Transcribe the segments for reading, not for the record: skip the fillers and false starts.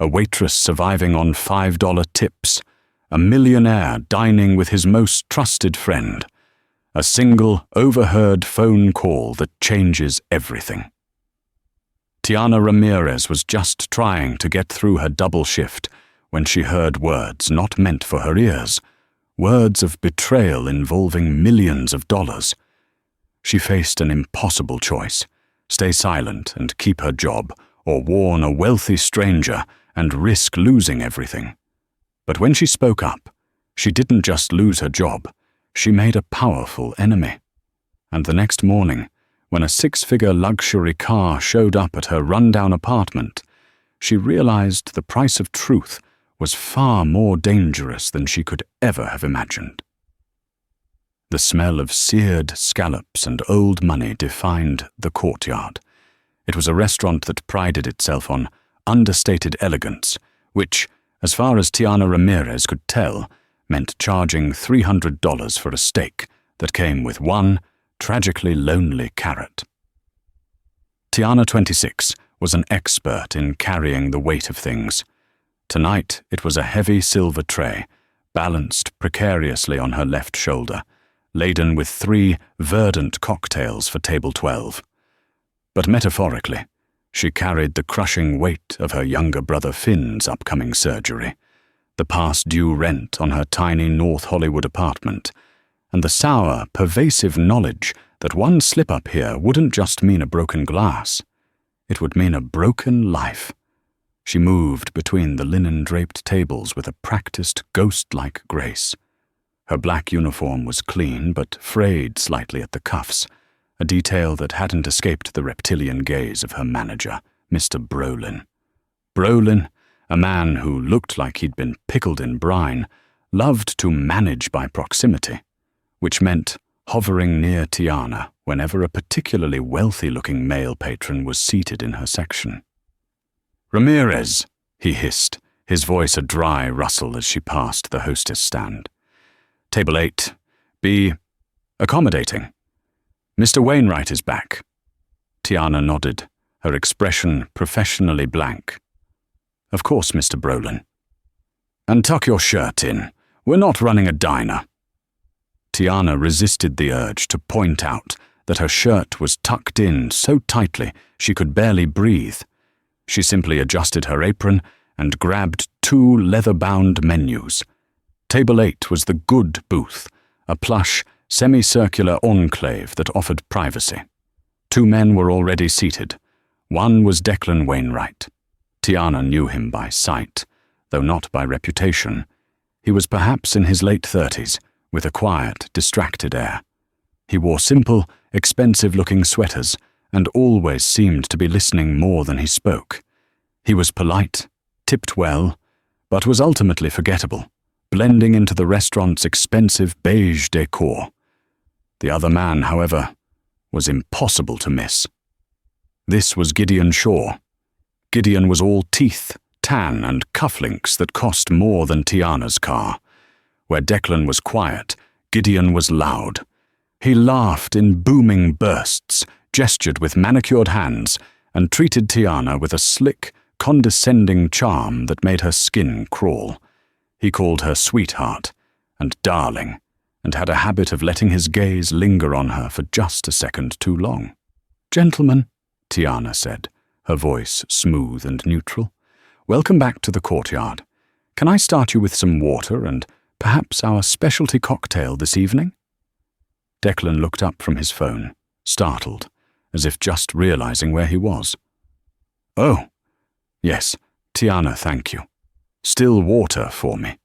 a waitress surviving on $5 tips, a millionaire dining with his most trusted friend, a single, overheard phone call that changes everything. Tiana Ramirez was just trying to get through her double shift when she heard words not meant for her ears, words of betrayal involving millions of dollars. She faced an impossible choice: stay silent and keep her job, or warn a wealthy stranger and risk losing everything. But when she spoke up, she didn't just lose her job, she made a powerful enemy. And the next morning, when a six-figure luxury car showed up at her rundown apartment, she realized the price of truth was far more dangerous than she could ever have imagined. The smell of seared scallops and old money defined the Courtyard. It was a restaurant that prided itself on understated elegance, which, as far as Tiana Ramirez could tell, meant charging $300 for a steak that came with one tragically lonely carrot. Tiana, 26, was an expert in carrying the weight of things. Tonight it was a heavy silver tray, balanced precariously on her left shoulder, laden with 3 verdant cocktails for table 12. But metaphorically, she carried the crushing weight of her younger brother Finn's upcoming surgery, the past-due rent on her tiny North Hollywood apartment, and the sour, pervasive knowledge that one slip-up here wouldn't just mean a broken glass. It would mean a broken life. She moved between the linen-draped tables with a practiced, ghost-like grace. Her black uniform was clean but frayed slightly at the cuffs, a detail that hadn't escaped the reptilian gaze of her manager, Mr. Brolin. Brolin, a man who looked like he'd been pickled in brine, loved to manage by proximity, which meant hovering near Tiana whenever a particularly wealthy-looking male patron was seated in her section. "Ramirez," he hissed, his voice a dry rustle as she passed the hostess stand. "Table 8. Be accommodating. Mr. Wainwright is back." Tiana nodded, her expression professionally blank. "Of course, Mr. Brolin." "And tuck your shirt in. We're not running a diner." Tiana resisted the urge to point out that her shirt was tucked in so tightly she could barely breathe. She simply adjusted her apron and grabbed 2 leather-bound menus. Table 8 was the good booth, a plush, semicircular enclave that offered privacy. 2 men were already seated. One was Declan Wainwright. Tiana knew him by sight, though not by reputation. He was perhaps in his late 30s, with a quiet, distracted air. He wore simple, expensive-looking sweaters and always seemed to be listening more than he spoke. He was polite, tipped well, but was ultimately forgettable, blending into the restaurant's expensive beige decor. The other man, however, was impossible to miss. This was Gideon Shaw. Gideon was all teeth, tan, and cufflinks that cost more than Tiana's car. Where Declan was quiet, Gideon was loud. He laughed in booming bursts, gestured with manicured hands, and treated Tiana with a slick, condescending charm that made her skin crawl. He called her sweetheart and darling, and had a habit of letting his gaze linger on her for just a second too long. "Gentlemen," Tiana said, her voice smooth and neutral, "welcome back to the Courtyard. Can I start you with some water and perhaps our specialty cocktail this evening?" Declan looked up from his phone, startled, as if just realizing where he was. "Oh, yes, Tiana, thank you. Still water for me.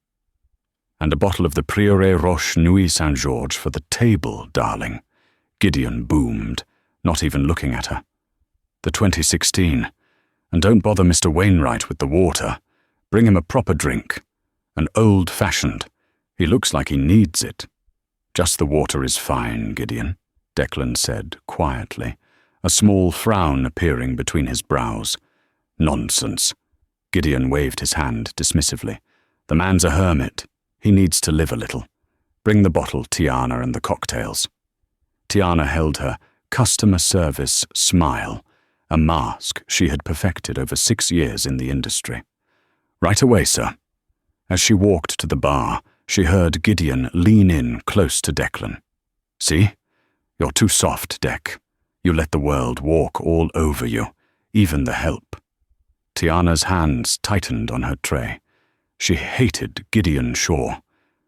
And a bottle of the Prieuré Roche Nuit Saint-Georges for the table, darling," Gideon boomed, not even looking at her. "The 2016. And don't bother Mr. Wainwright with the water. Bring him a proper drink. An old-fashioned. He looks like he needs it." "Just the water is fine, Gideon," Declan said quietly, a small frown appearing between his brows. "Nonsense." Gideon waved his hand dismissively. "The man's a hermit. He needs to live a little. Bring the bottle, Tiana, and the cocktails." Tiana held her customer service smile, a mask she had perfected over 6 years in the industry. Right away, sir." As she walked to the bar, she heard Gideon lean in close to Declan. "See? You're too soft, Dec. You let the world walk all over you, even the help." Tiana's hands tightened on her tray. She hated Gideon Shaw.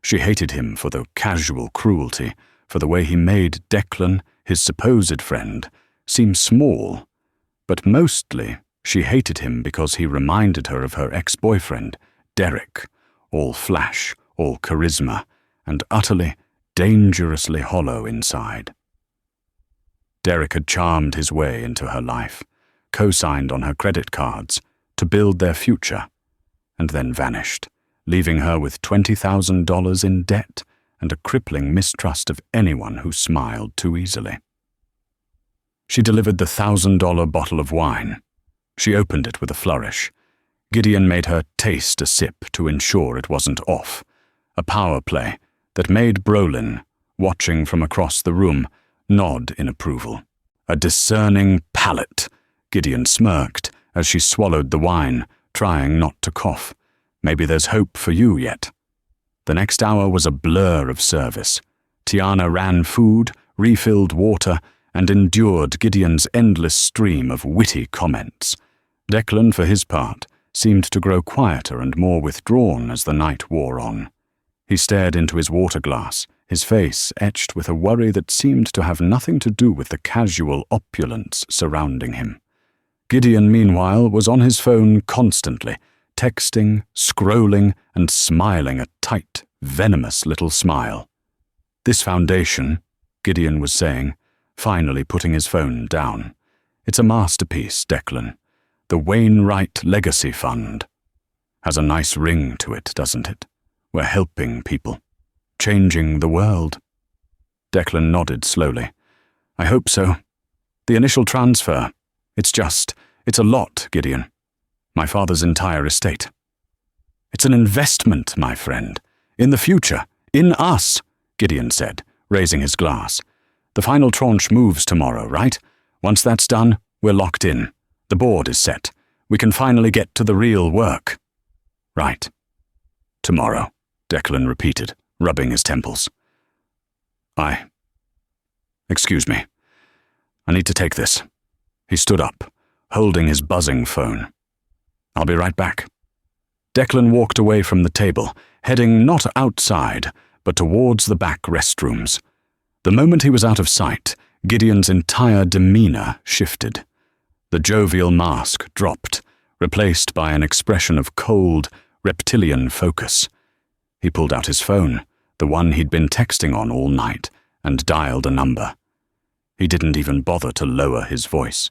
She hated him for the casual cruelty, for the way he made Declan, his supposed friend, seem small. But mostly, she hated him because he reminded her of her ex-boyfriend, Derek, all flash, all charisma, and utterly, dangerously hollow inside. Derek had charmed his way into her life, co-signed on her credit cards, to build their future, and then vanished, leaving her with $20,000 in debt and a crippling mistrust of anyone who smiled too easily. She delivered the $1,000 bottle of wine. She opened it with a flourish. Gideon made her taste a sip to ensure it wasn't off, a power play that made Brolin, watching from across the room, nod in approval. "A discerning palate," Gideon smirked as she swallowed the wine, trying not to cough. "Maybe there's hope for you yet." The next hour was a blur of service. Tiana ran food, refilled water, and endured Gideon's endless stream of witty comments. Declan, for his part, seemed to grow quieter and more withdrawn as the night wore on. He stared into his water glass, his face etched with a worry that seemed to have nothing to do with the casual opulence surrounding him. Gideon, meanwhile, was on his phone constantly, texting, scrolling, and smiling a tight, venomous little smile. "This foundation," Gideon was saying, finally putting his phone down. "It's a masterpiece, Declan. The Wainwright Legacy Fund. Has a nice ring to it, doesn't it? We're helping people. Changing the world." Declan nodded slowly. "I hope so. The initial transfer. It's a lot, Gideon. My father's entire estate. It's an investment, my friend. In the future. In us," Gideon said, raising his glass. "The final tranche moves tomorrow, right? Once that's done, we're locked in. The board is set. We can finally get to the real work." "Right. Tomorrow," Declan repeated, rubbing his temples. Excuse me. I need to take this." He stood up, holding his buzzing phone. "I'll be right back." Declan walked away from the table, heading not outside, but towards the back restrooms. The moment he was out of sight, Gideon's entire demeanor shifted. The jovial mask dropped, replaced by an expression of cold, reptilian focus. He pulled out his phone, the one he'd been texting on all night, and dialed a number. He didn't even bother to lower his voice.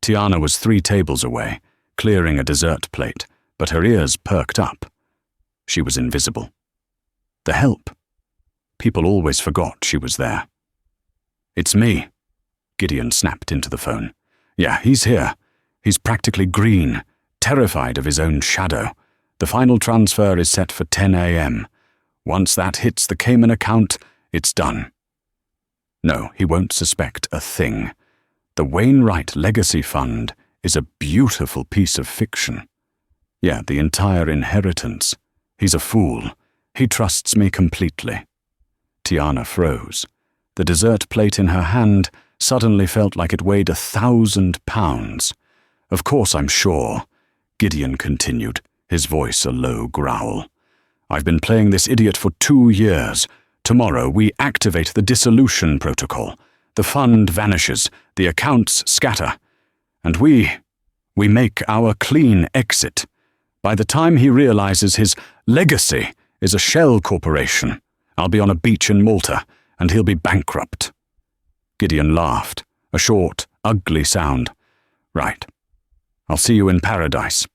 Tiana was 3 tables away, clearing a dessert plate, but her ears perked up. She was invisible. The help. People always forgot she was there. "It's me," Gideon snapped into the phone. "Yeah, he's here. He's practically green, terrified of his own shadow. The final transfer is set for 10 a.m. Once that hits the Cayman account, it's done." No, he won't suspect a thing. The Wainwright Legacy Fund is a beautiful piece of fiction. Yeah, the entire inheritance. He's a fool. He trusts me completely. Tiana froze. The dessert plate in her hand suddenly felt like it weighed 1,000 pounds. "Of course I'm sure," Gideon continued, his voice a low growl. "I've been playing this idiot for 2 years. Tomorrow we activate the dissolution protocol. The fund vanishes, the accounts scatter. And we make our clean exit. By the time he realizes his legacy is a shell corporation, I'll be on a beach in Malta, and he'll be bankrupt." Gideon laughed, a short, ugly sound. "Right. I'll see you in paradise.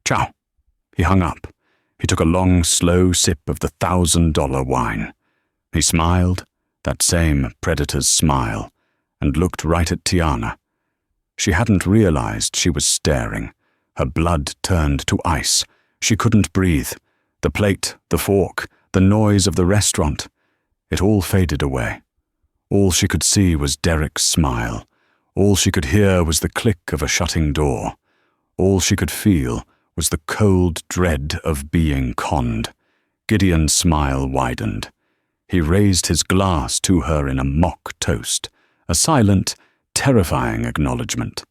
Ciao." He hung up. He took a long, slow sip of the $1,000 wine. He smiled, that same predator's smile, and looked right at Tiana. She hadn't realized she was staring. Her blood turned to ice. She couldn't breathe. The plate, the fork, the noise of the restaurant. It all faded away. All she could see was Derek's smile. All she could hear was the click of a shutting door. All she could feel was the cold dread of being conned. Gideon's smile widened. He raised his glass to her in a mock toast, a silent, terrifying acknowledgement.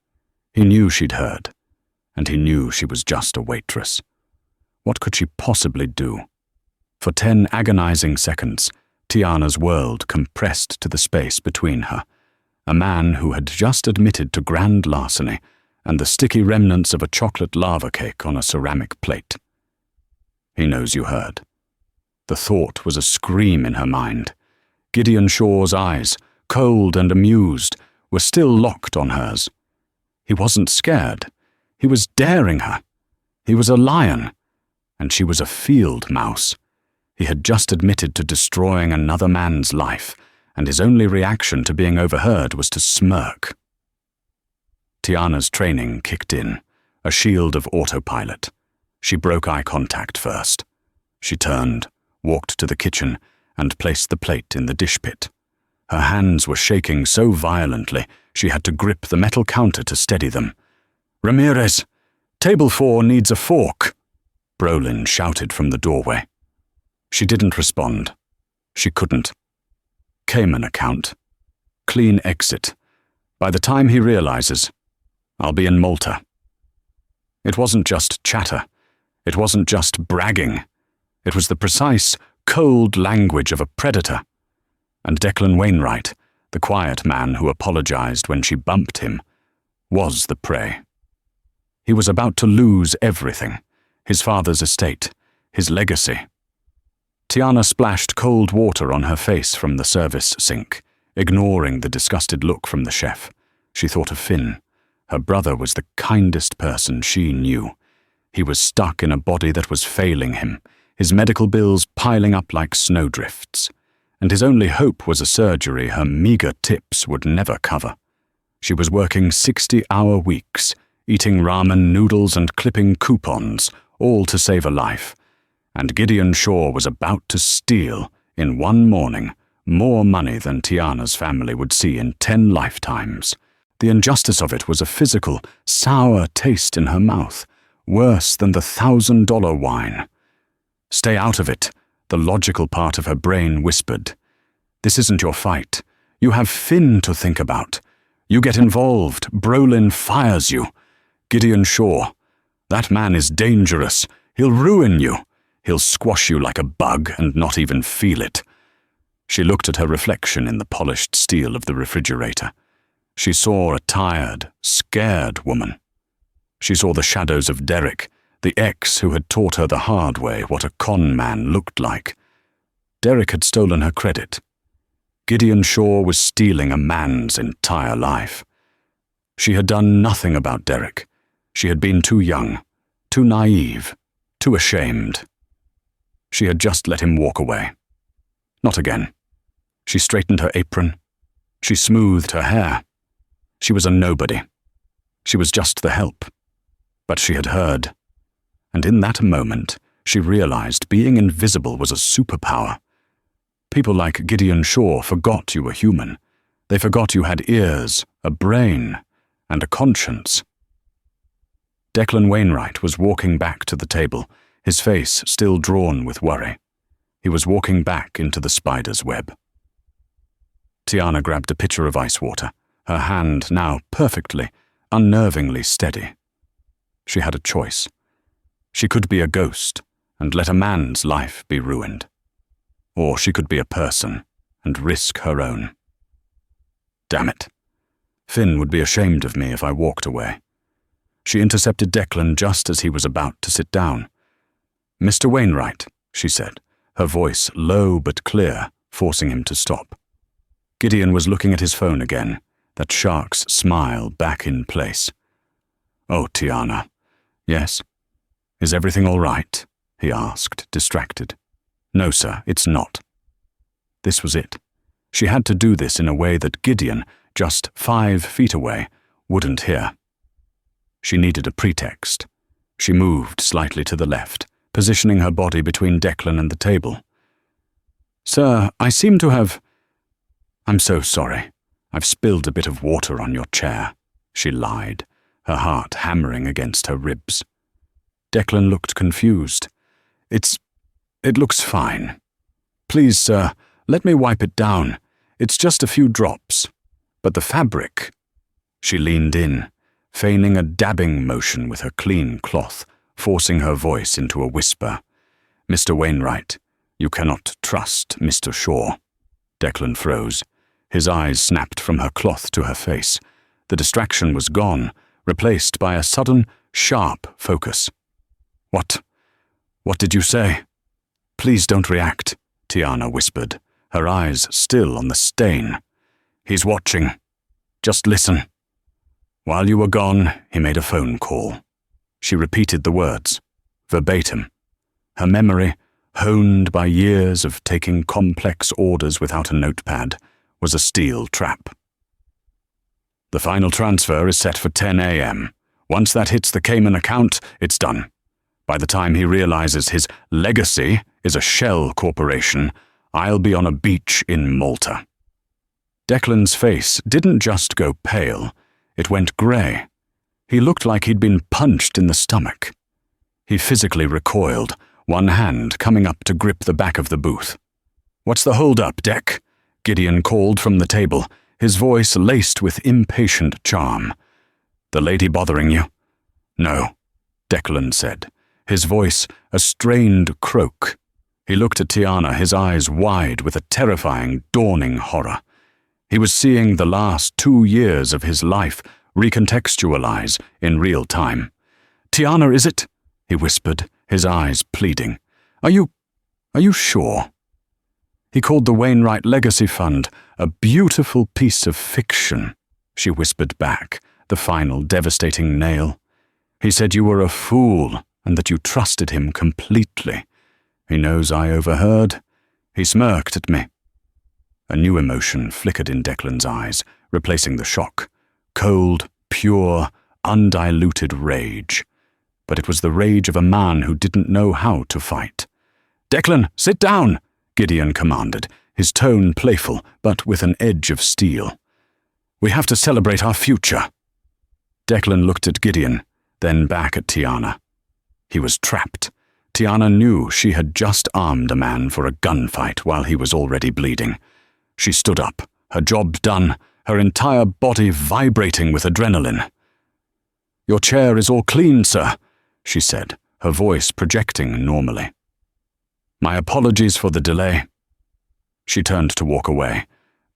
He knew she'd heard, and he knew she was just a waitress. What could she possibly do? For 10 agonizing seconds, Tiana's world compressed to the space between her, a man who had just admitted to grand larceny and the sticky remnants of a chocolate lava cake on a ceramic plate. He knows you heard. The thought was a scream in her mind. Gideon Shaw's eyes, cold and amused, were still locked on hers. He wasn't scared. He was daring her. He was a lion, and she was a field mouse. He had just admitted to destroying another man's life, and his only reaction to being overheard was to smirk. Tiana's training kicked in, a shield of autopilot. She broke eye contact first. She turned, walked to the kitchen, and placed the plate in the dish pit. Her hands were shaking so violently she had to grip the metal counter to steady them. "Ramirez, table 4 needs a fork," Brolin shouted from the doorway. She didn't respond. She couldn't. Cayman account. Clean exit. By the time he realizes, I'll be in Malta. It wasn't just chatter. It wasn't just bragging. It was the precise, cold language of a predator. And Declan Wainwright, the quiet man who apologized when she bumped him, was the prey. He was about to lose everything, his father's estate, his legacy. Tiana splashed cold water on her face from the service sink, ignoring the disgusted look from the chef. She thought of Finn. Her brother was the kindest person she knew. He was stuck in a body that was failing him, his medical bills piling up like snowdrifts, and his only hope was a surgery her meager tips would never cover. She was working 60-hour weeks, eating ramen noodles and clipping coupons, all to save a life. And Gideon Shaw was about to steal, in one morning, more money than Tiana's family would see in 10 lifetimes. The injustice of it was a physical, sour taste in her mouth, worse than the $1,000 wine. "Stay out of it," the logical part of her brain whispered. "This isn't your fight. You have Finn to think about. You get involved, Brolin fires you. Gideon Shaw, that man is dangerous. He'll ruin you. He'll squash you like a bug and not even feel it." She looked at her reflection in the polished steel of the refrigerator. She saw a tired, scared woman. She saw the shadows of Derek, the ex who had taught her the hard way what a con man looked like. Derek had stolen her credit. Gideon Shaw was stealing a man's entire life. She had done nothing about Derek. She had been too young, too naive, too ashamed. She had just let him walk away. Not again. She straightened her apron. She smoothed her hair. She was a nobody. She was just the help. But she had heard. And in that moment, she realized being invisible was a superpower. People like Gideon Shaw forgot you were human. They forgot you had ears, a brain, and a conscience. Declan Wainwright was walking back to the table, his face still drawn with worry. He was walking back into the spider's web. Tiana grabbed a pitcher of ice water, her hand now perfectly, unnervingly steady. She had a choice. She could be a ghost and let a man's life be ruined. Or she could be a person and risk her own. Damn it. Finn would be ashamed of me if I walked away. She intercepted Declan just as he was about to sit down. "Mr. Wainwright," she said, her voice low but clear, forcing him to stop. Gideon was looking at his phone again, that shark's smile back in place. "Oh, Tiana." "Yes?" "Is everything all right?" he asked, distracted. "No, sir, it's not." This was it. She had to do this in a way that Gideon, just 5 feet away, wouldn't hear. She needed a pretext. She moved slightly to the left, positioning her body between Declan and the table. "Sir, I seem to have—" "I'm so sorry. I've spilled a bit of water on your chair," she lied, her heart hammering against her ribs. Declan looked confused. It looks fine. Please, sir, let me wipe it down. It's just a few drops. But the fabric... She leaned in, feigning a dabbing motion with her clean cloth, forcing her voice into a whisper. Mr. Wainwright, you cannot trust Mr. Shaw. Declan froze. His eyes snapped from her cloth to her face. The distraction was gone, replaced by a sudden, sharp focus. What did you say? Please don't react, Tiana whispered, her eyes still on the stain. He's watching. Just listen. While you were gone, he made a phone call. She repeated the words, verbatim. Her memory, honed by years of taking complex orders without a notepad, was a steel trap. The final transfer is set for 10 a.m. Once that hits the Cayman account, it's done. By the time he realizes his legacy is a shell corporation, I'll be on a beach in Malta. Declan's face didn't just go pale, it went grey. He looked like he'd been punched in the stomach. He physically recoiled, one hand coming up to grip the back of the booth. "What's the hold-up, Dec?" Gideon called from the table, his voice laced with impatient charm. "The lady bothering you?" "No," Declan said, his voice a strained croak. He looked at Tiana, his eyes wide with a terrifying, dawning horror. He was seeing the last 2 years of his life recontextualize in real time. "Tiana, is it?" he whispered, his eyes pleading. Are you sure?" "He called the Wainwright Legacy Fund a beautiful piece of fiction," she whispered back, the final devastating nail. "He said you were a fool and that you trusted him completely. He knows I overheard. He smirked at me." A new emotion flickered in Declan's eyes, replacing the shock. Cold, pure, undiluted rage. But it was the rage of a man who didn't know how to fight. "Declan, sit down!" Gideon commanded, his tone playful, but with an edge of steel. "We have to celebrate our future." Declan looked at Gideon, then back at Tiana. He was trapped. Tiana knew she had just armed a man for a gunfight while he was already bleeding. She stood up, her job done, her entire body vibrating with adrenaline. "Your chair is all clean, sir," she said, her voice projecting normally. "My apologies for the delay." She turned to walk away,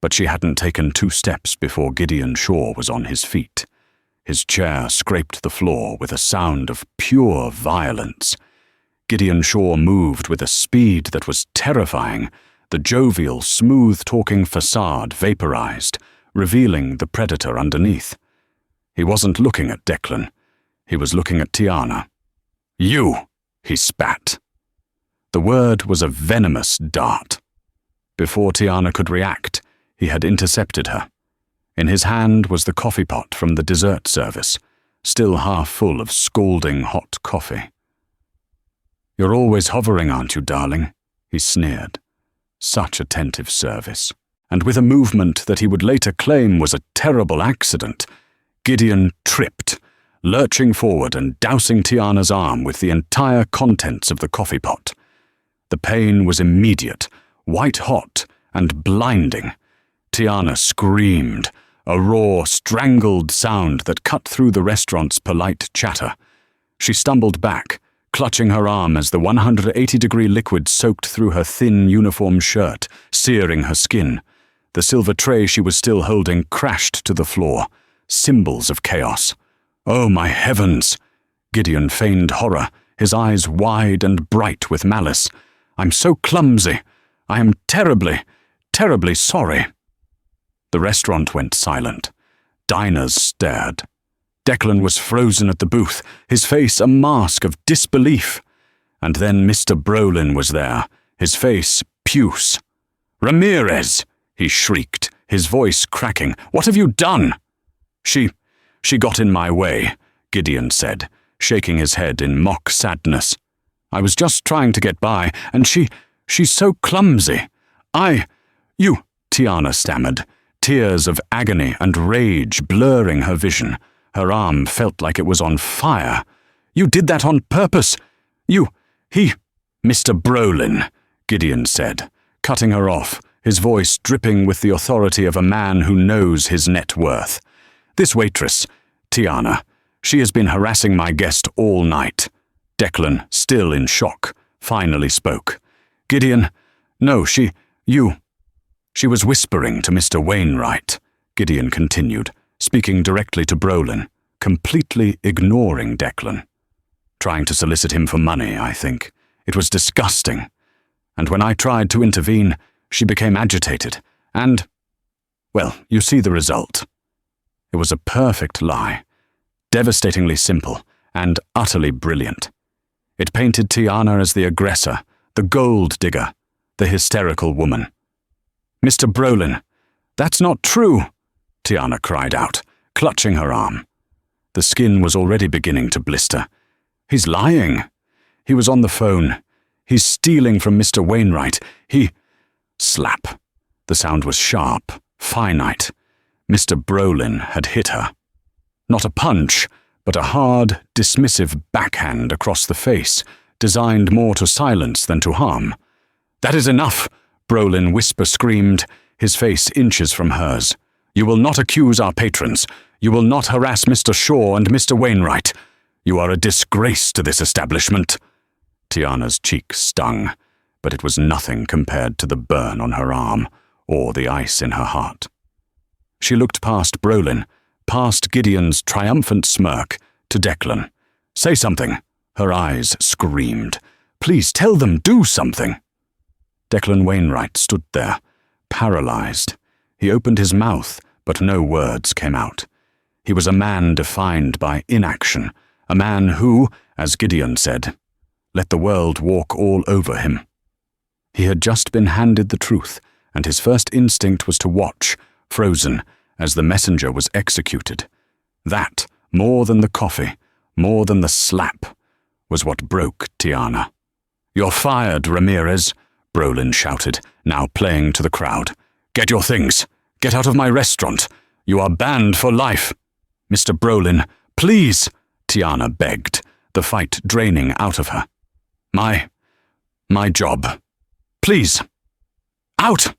but she hadn't taken 2 steps before Gideon Shaw was on his feet. His chair scraped the floor with a sound of pure violence. Gideon Shaw moved with a speed that was terrifying, the jovial, smooth-talking facade vaporized, revealing the predator underneath. He wasn't looking at Declan. He was looking at Tiana. "You!" he spat. The word was a venomous dart. Before Tiana could react, he had intercepted her. In his hand was the coffee pot from the dessert service, still half full of scalding hot coffee. "You're always hovering, aren't you, darling?" he sneered. Such attentive service. And with a movement that he would later claim was a terrible accident, Gideon tripped, lurching forward and dousing Tiana's arm with the entire contents of the coffee pot. The pain was immediate, white-hot, and blinding. Tiana screamed, a raw, strangled sound that cut through the restaurant's polite chatter. She stumbled back, clutching her arm as the 180-degree liquid soaked through her thin uniform shirt, searing her skin. The silver tray she was still holding crashed to the floor, symbols of chaos. "Oh, my heavens!" Gideon feigned horror, his eyes wide and bright with malice. "I'm so clumsy. I am terribly, terribly sorry." The restaurant went silent. Diners stared. Declan was frozen at the booth, his face a mask of disbelief. And then Mr. Brolin was there, his face puce. "Ramirez!" he shrieked, his voice cracking. "What have you done?" She got in my way," Gideon said, shaking his head in mock sadness. "I was just trying to get by, and she's so clumsy. You," Tiana stammered, tears of agony and rage blurring her vision. Her arm felt like it was on fire. You did that on purpose. He... Mr. Brolin, Gideon said, cutting her off, his voice dripping with the authority of a man who knows his net worth. This waitress, Tiana, she has been harassing my guest all night. Declan, still in shock, finally spoke. Gideon, no, she was whispering to Mr. Wainwright, Gideon continued, speaking directly to Brolin, completely ignoring Declan. Trying to solicit him for money, I think. It was disgusting. And when I tried to intervene, she became agitated, and, well, you see the result. It was a perfect lie, devastatingly simple, and utterly brilliant. It painted Tiana as the aggressor, the gold digger, the hysterical woman. Mr. Brolin, that's not true, Tiana cried out, clutching her arm. The skin was already beginning to blister. He's lying. He was on the phone. He's stealing from Mr. Wainwright. Slap. The sound was sharp, finite. Mr. Brolin had hit her. Not a punch, but a hard, dismissive backhand across the face, designed more to silence than to harm. That is enough, Brolin whisper-screamed, his face inches from hers. You will not accuse our patrons. You will not harass Mr. Shaw and Mr. Wainwright. You are a disgrace to this establishment. Tiana's cheek stung, but it was nothing compared to the burn on her arm or the ice in her heart. She looked past Brolin, past Gideon's triumphant smirk, to Declan. Say something, her eyes screamed. Please tell them, do something. Declan Wainwright stood there, paralyzed. He opened his mouth, but no words came out. He was a man defined by inaction, a man who, as Gideon said, let the world walk all over him. He had just been handed the truth, and his first instinct was to watch, frozen, as the messenger was executed. That, more than the coffee, more than the slap, was what broke Tiana. You're fired, Ramirez, Brolin shouted, now playing to the crowd. Get your things. Get out of my restaurant. You are banned for life. Mr. Brolin, please, Tiana begged, the fight draining out of her. My job. Please. Out!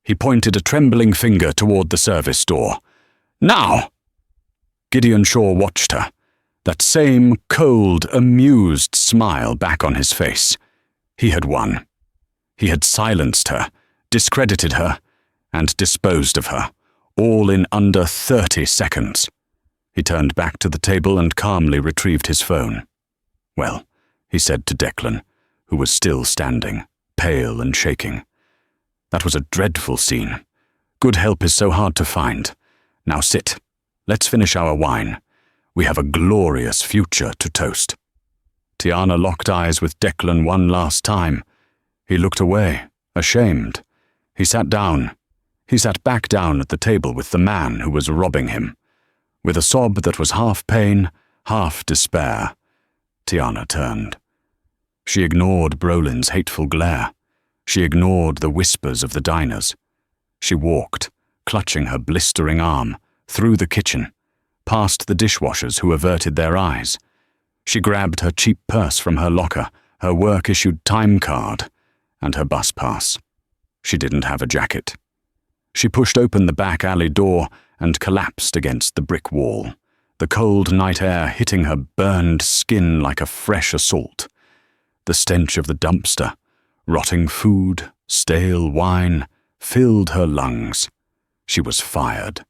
He pointed a trembling finger toward the service door. Now! Gideon Shaw watched her, that same cold, amused smile back on his face. He had won. He had silenced her, discredited her, and disposed of her, all in under 30 seconds. He turned back to the table and calmly retrieved his phone. Well, he said to Declan, who was still standing, pale and shaking. That was a dreadful scene. Good help is so hard to find. Now sit. Let's finish our wine. We have a glorious future to toast. Tiana locked eyes with Declan one last time. He looked away, ashamed. He sat down. He sat back down at the table with the man who was robbing him. With a sob that was half pain, half despair, Tiana turned. She ignored Brolin's hateful glare. She ignored the whispers of the diners. She walked, clutching her blistering arm, through the kitchen, past the dishwashers who averted their eyes. She grabbed her cheap purse from her locker, her work-issued time card, and her bus pass. She didn't have a jacket. She pushed open the back alley door and collapsed against the brick wall, the cold night air hitting her burned skin like a fresh assault. The stench of the dumpster, rotting food, stale wine, filled her lungs. She was fired.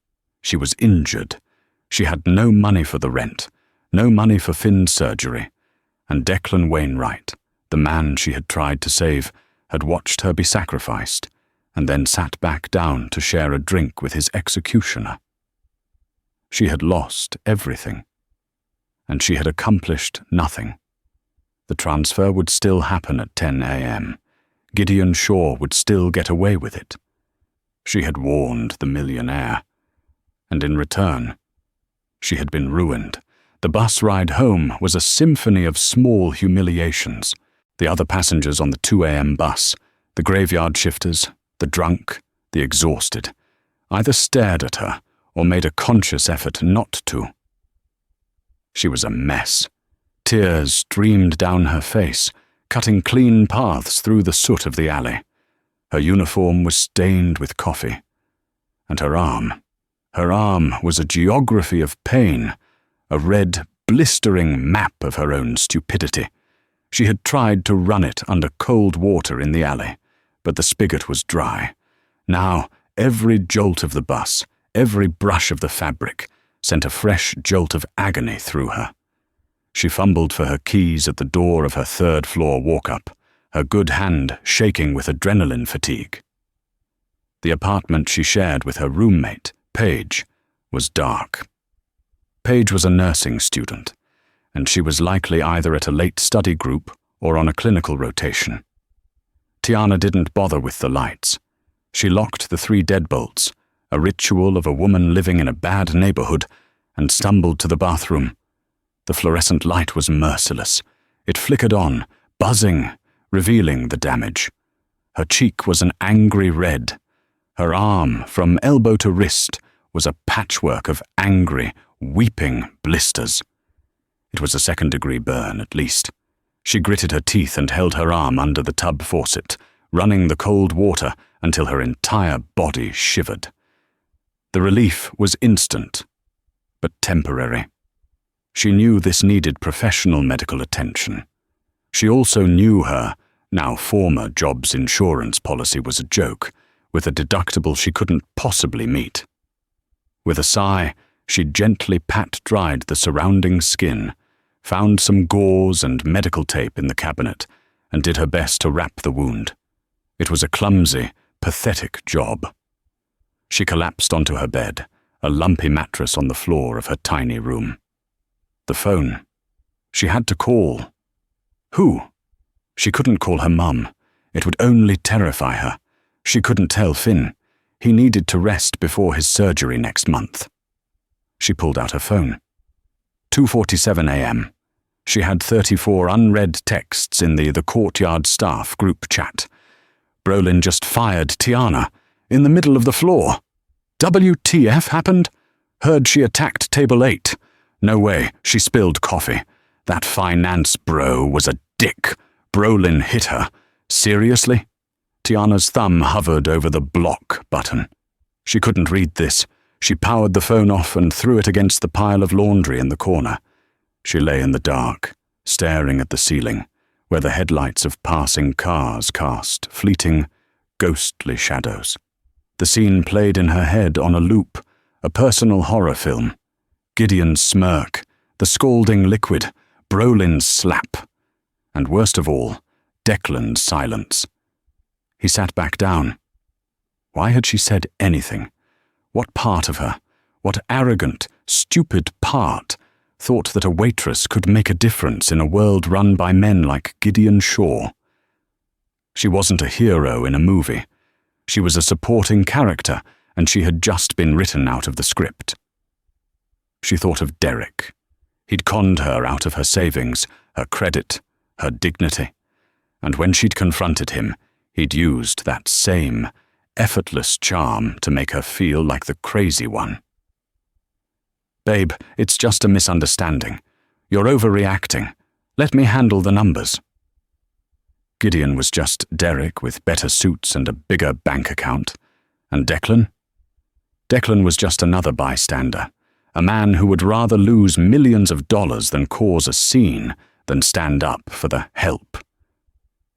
She was injured. She had no money for the rent, no money for Finn's surgery, and Declan Wainwright, the man she had tried to save, had watched her be sacrificed, and then sat back down to share a drink with his executioner. She had lost everything, and she had accomplished nothing. The transfer would still happen at 10 a.m. Gideon Shaw would still get away with it. She had warned the millionaire, and in return, she had been ruined. The bus ride home was a symphony of small humiliations. The other passengers on the 2 a.m. bus, the graveyard shifters, the drunk, the exhausted, either stared at her or made a conscious effort not to. She was a mess. Tears streamed down her face, cutting clean paths through the soot of the alley. Her uniform was stained with coffee. And her arm was a geography of pain, a red, blistering map of her own stupidity. She had tried to run it under cold water in the alley, but the spigot was dry. Now, every jolt of the bus, every brush of the fabric, sent a fresh jolt of agony through her. She fumbled for her keys at the door of her third-floor walk-up, her good hand shaking with adrenaline fatigue. The apartment she shared with her roommate, Paige, was dark. Paige was a nursing student, and she was likely either at a late study group or on a clinical rotation. Tiana didn't bother with the lights. She locked the 3 deadbolts, a ritual of a woman living in a bad neighborhood, and stumbled to the bathroom. The fluorescent light was merciless. It flickered on, buzzing, revealing the damage. Her cheek was an angry red. Her arm, from elbow to wrist, was a patchwork of angry, weeping blisters. It was a second-degree burn, at least. She gritted her teeth and held her arm under the tub faucet, running the cold water until her entire body shivered. The relief was instant, but temporary. She knew this needed professional medical attention. She also knew her, now former job's insurance policy was a joke, with a deductible she couldn't possibly meet. With a sigh, she gently pat-dried the surrounding skin, found some gauze and medical tape in the cabinet, and did her best to wrap the wound. It was a clumsy, pathetic job. She collapsed onto her bed, a lumpy mattress on the floor of her tiny room. The phone. She had to call. Who? She couldn't call her mum. It would only terrify her. She couldn't tell Finn. He needed to rest before his surgery next month. She pulled out her phone. 2:47 a.m. She had 34 unread texts in the Courtyard staff group chat. Brolin just fired Tiana in the middle of the floor. WTF happened? Heard she attacked table 8. No way, she spilled coffee. That finance bro was a dick. Brolin hit her. Seriously? Tiana's thumb hovered over the block button. She couldn't read this. She powered the phone off and threw it against the pile of laundry in the corner. She lay in the dark, staring at the ceiling, where the headlights of passing cars cast fleeting, ghostly shadows. The scene played in her head on a loop, a personal horror film. Gideon's smirk, the scalding liquid, Brolin's slap, and worst of all, Declan's silence. He sat back down. Why had she said anything? What part of her, what arrogant, stupid part, thought that a waitress could make a difference in a world run by men like Gideon Shaw? She wasn't a hero in a movie. She was a supporting character, and she had just been written out of the script. She thought of Derek. He'd conned her out of her savings, her credit, her dignity. And when she'd confronted him, he'd used that same, effortless charm to make her feel like the crazy one. Babe, it's just a misunderstanding. You're overreacting. Let me handle the numbers. Gideon was just Derek with better suits and a bigger bank account. And Declan? Declan was just another bystander, a man who would rather lose millions of dollars than cause a scene than stand up for the help.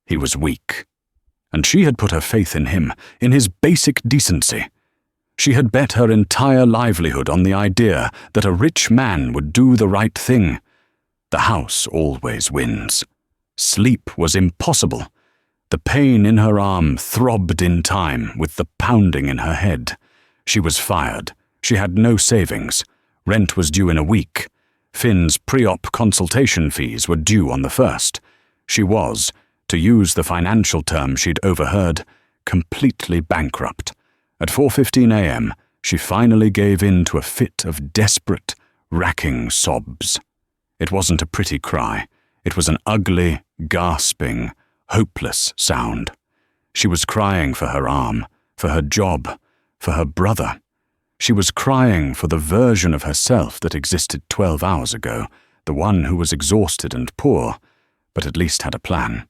He was weak. And she had put her faith in him, in his basic decency. She had bet her entire livelihood on the idea that a rich man would do the right thing. The house always wins. Sleep was impossible. The pain in her arm throbbed in time with the pounding in her head. She was fired. She had no savings. Rent was due in a week. Finn's pre-op consultation fees were due on the 1st. She was, to use the financial term she'd overheard, completely bankrupt. At 4:15 a.m., she finally gave in to a fit of desperate, racking sobs. It wasn't a pretty cry. It was an ugly, gasping, hopeless sound. She was crying for her arm, for her job, for her brother. She was crying for the version of herself that existed 12 hours ago, the one who was exhausted and poor, but at least had a plan.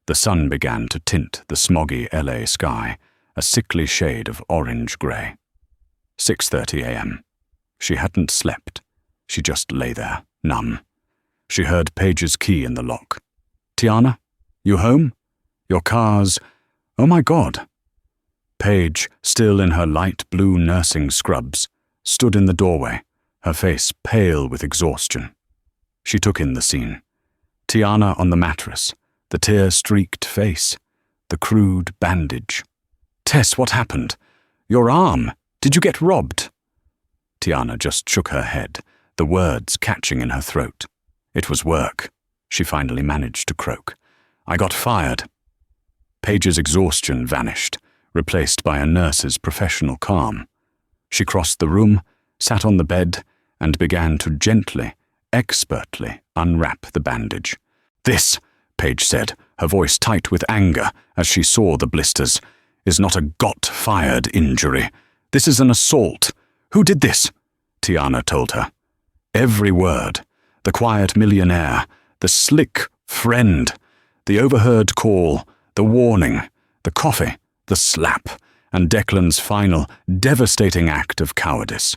The sun began to tint the smoggy LA sky, a sickly shade of orange-grey. 6:30 a.m. She hadn't slept. She just lay there, numb. She heard Paige's key in the lock. "Tiana? You home? Your car's— Oh my God!" Paige, still in her light blue nursing scrubs, stood in the doorway, her face pale with exhaustion. She took in the scene. Tiana on the mattress, the tear-streaked face, the crude bandage. "Tess, what happened? Your arm! Did you get robbed?" Tiana just shook her head, the words catching in her throat. "It was work," she finally managed to croak. "I got fired." Paige's exhaustion vanished, replaced by a nurse's professional calm. She crossed the room, sat on the bed, and began to gently, expertly unwrap the bandage. "This," Paige said, her voice tight with anger as she saw the blisters, "is not a got-fired injury. This is an assault. Who did this?" Tiana told her. Every word, the quiet millionaire, the slick friend, the overheard call, the warning, the coffee, the slap, and Declan's final, devastating act of cowardice.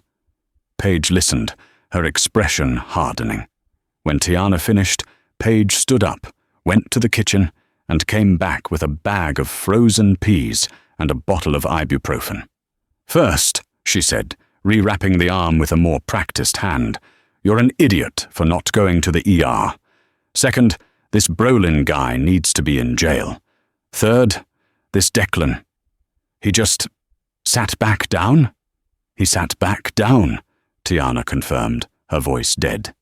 Paige listened, her expression hardening. When Tiana finished, Paige stood up, went to the kitchen, and came back with a bag of frozen peas and a bottle of ibuprofen. "First," she said, rewrapping the arm with a more practiced hand, "you're an idiot for not going to the ER. Second, this Brolin guy needs to be in jail. Third, this Declan. He just sat back down?" "He sat back down," Tiana confirmed, her voice dead.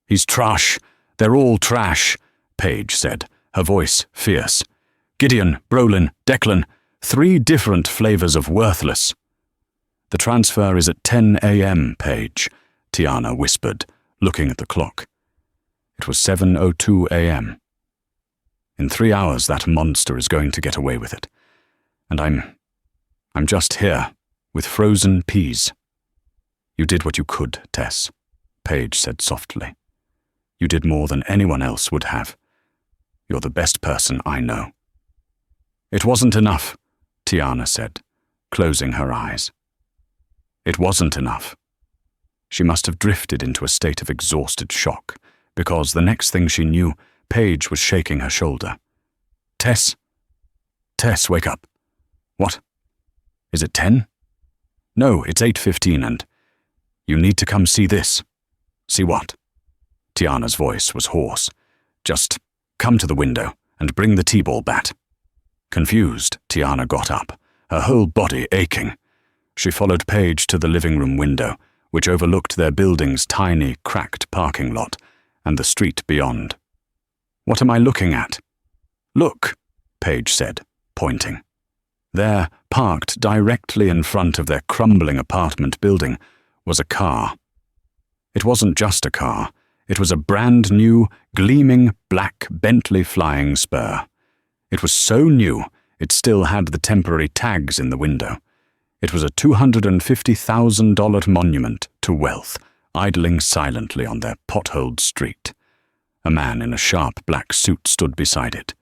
"He's trash. They're all trash," Paige said, her voice fierce. "Gideon, Brolin, Declan, 3 different flavors of worthless." "The transfer is at 10 a.m., Paige," Tiana whispered, looking at the clock. It was 7:02 a.m. "In 3 hours that monster is going to get away with it. And I'm just here, with frozen peas." "You did what you could, Tess," Paige said softly. "You did more than anyone else would have. You're the best person I know." "It wasn't enough," Tiana said, closing her eyes. It wasn't enough. She must have drifted into a state of exhausted shock, because the next thing she knew, Paige was shaking her shoulder. "Tess? Tess, wake up." "What? Is it 10? "No, it's 8:15 and— You need to come see this." "See what?" Tiana's voice was hoarse. "Just come to the window and bring the T-ball bat." Confused, Tiana got up, her whole body aching. She followed Paige to the living room window, which overlooked their building's tiny, cracked parking lot and the street beyond. "What am I looking at?" "Look," Paige said, pointing. There, parked directly in front of their crumbling apartment building, was a car. It wasn't just a car. It was a brand-new, gleaming black Bentley Flying Spur. It was so new, it still had the temporary tags in the window. It was a $250,000 monument to wealth, idling silently on their potholed street. A man in a sharp black suit stood beside it.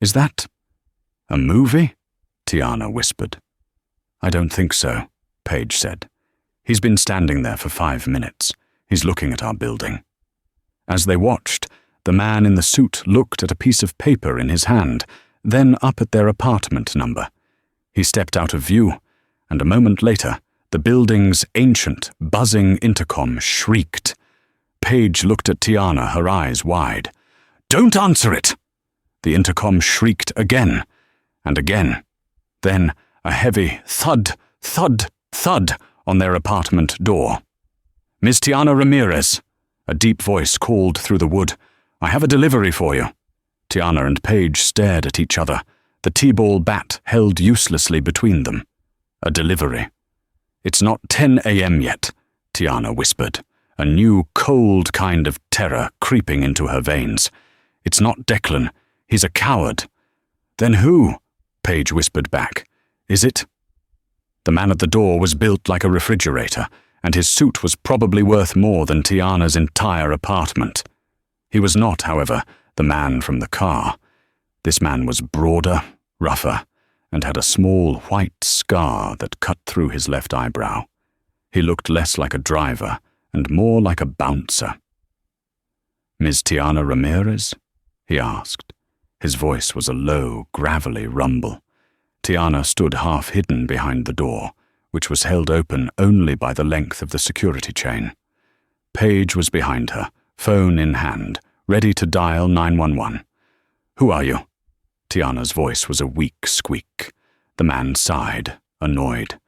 "Is that a movie?" Tiana whispered. "I don't think so," Paige said. "He's been standing there for 5 minutes. He's looking at our building." As they watched, the man in the suit looked at a piece of paper in his hand, then up at their apartment number. He stepped out of view, and a moment later, the building's ancient, buzzing intercom shrieked. Paige looked at Tiana, her eyes wide. "Don't answer it!" The intercom shrieked again, and again. Then a heavy thud, thud, thud on their apartment door. "Miss Tiana Ramirez," a deep voice called through the wood. "I have a delivery for you." Tiana and Paige stared at each other, the T-ball bat held uselessly between them. A delivery. "It's not 10 a.m. yet," Tiana whispered, a new cold kind of terror creeping into her veins. "It's not Declan. He's a coward." "Then who?" Paige whispered back. "Is it?" The man at the door was built like a refrigerator, and his suit was probably worth more than Tiana's entire apartment. He was not, however, the man from the car. This man was broader, rougher, and had a small white scar that cut through his left eyebrow. He looked less like a driver and more like a bouncer. "Ms. Tiana Ramirez?" he asked. His voice was a low, gravelly rumble. Tiana stood half-hidden behind the door, which was held open only by the length of the security chain. Paige was behind her, phone in hand, ready to dial 911. "Who are you?" Tiana's voice was a weak squeak. The man sighed, annoyed.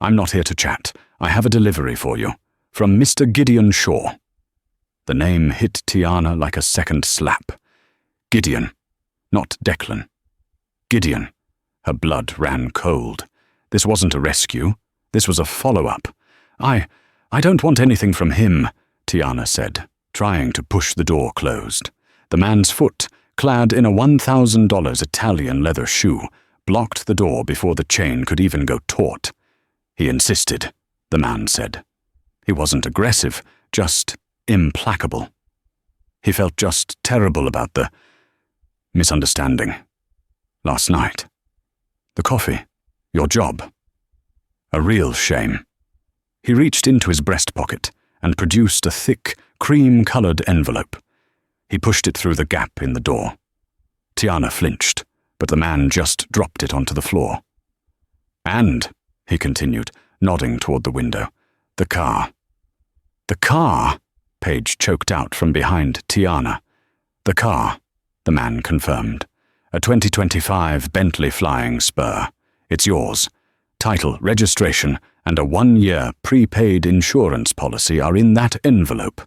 "I'm not here to chat. I have a delivery for you. From Mr. Gideon Shaw." The name hit Tiana like a second slap. Gideon, not Declan. Gideon. Her blood ran cold. This wasn't a rescue. This was a follow-up. I don't want anything from him," Tiana said, trying to push the door closed. The man's foot, clad in a $1,000 Italian leather shoe, blocked the door before the chain could even go taut. "He insisted," the man said. He wasn't aggressive, just implacable. He felt just terrible about the misunderstanding. Last night. The coffee. Your job. A real shame. He reached into his breast pocket and produced a thick, cream-colored envelope. He pushed it through the gap in the door. Tiana flinched, but the man just dropped it onto the floor. "And," he continued, nodding toward the window, "the car." "The car?" Paige choked out from behind Tiana. "The car," the man confirmed. "A 2025 Bentley Flying Spur. It's yours. Title, registration, and a 1-year prepaid insurance policy are in that envelope.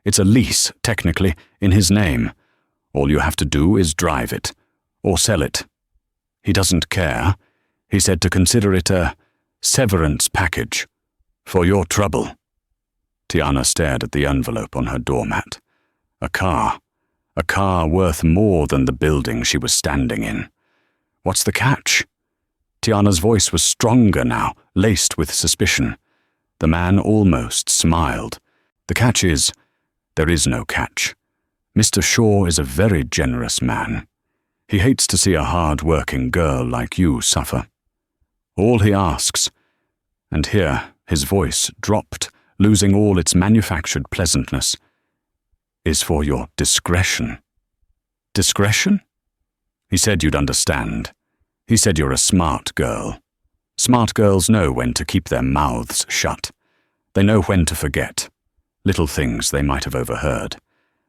It's a lease, technically, in his name. All you have to do is drive it, or sell it. He doesn't care. He said to consider it a severance package for your trouble." Tiana stared at the envelope on her doormat. A car worth more than the building she was standing in. What's the catch? Tiana's voice was stronger now, laced with suspicion. The man almost smiled. "The catch is, there is no catch. Mr. Shaw is a very generous man. He hates to see a hard-working girl like you suffer. All he asks," and here his voice dropped, losing all its manufactured pleasantness, "is for your discretion." "Discretion?" "He said you'd understand. He said you're a smart girl. Smart girls know when to keep their mouths shut. They know when to forget. Little things they might have overheard.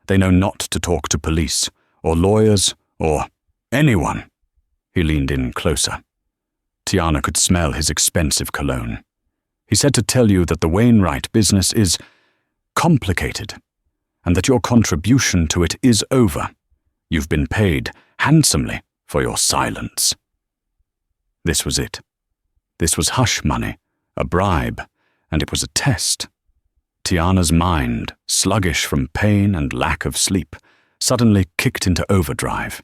They know not to talk to police, or lawyers, or anyone." He leaned in closer. Tiana could smell his expensive cologne. "He said to tell you that the Wainwright business is complicated, and that your contribution to it is over. You've been paid handsomely for your silence." This was it. This was hush money, a bribe, and it was a test. Tiana's mind, sluggish from pain and lack of sleep, suddenly kicked into overdrive.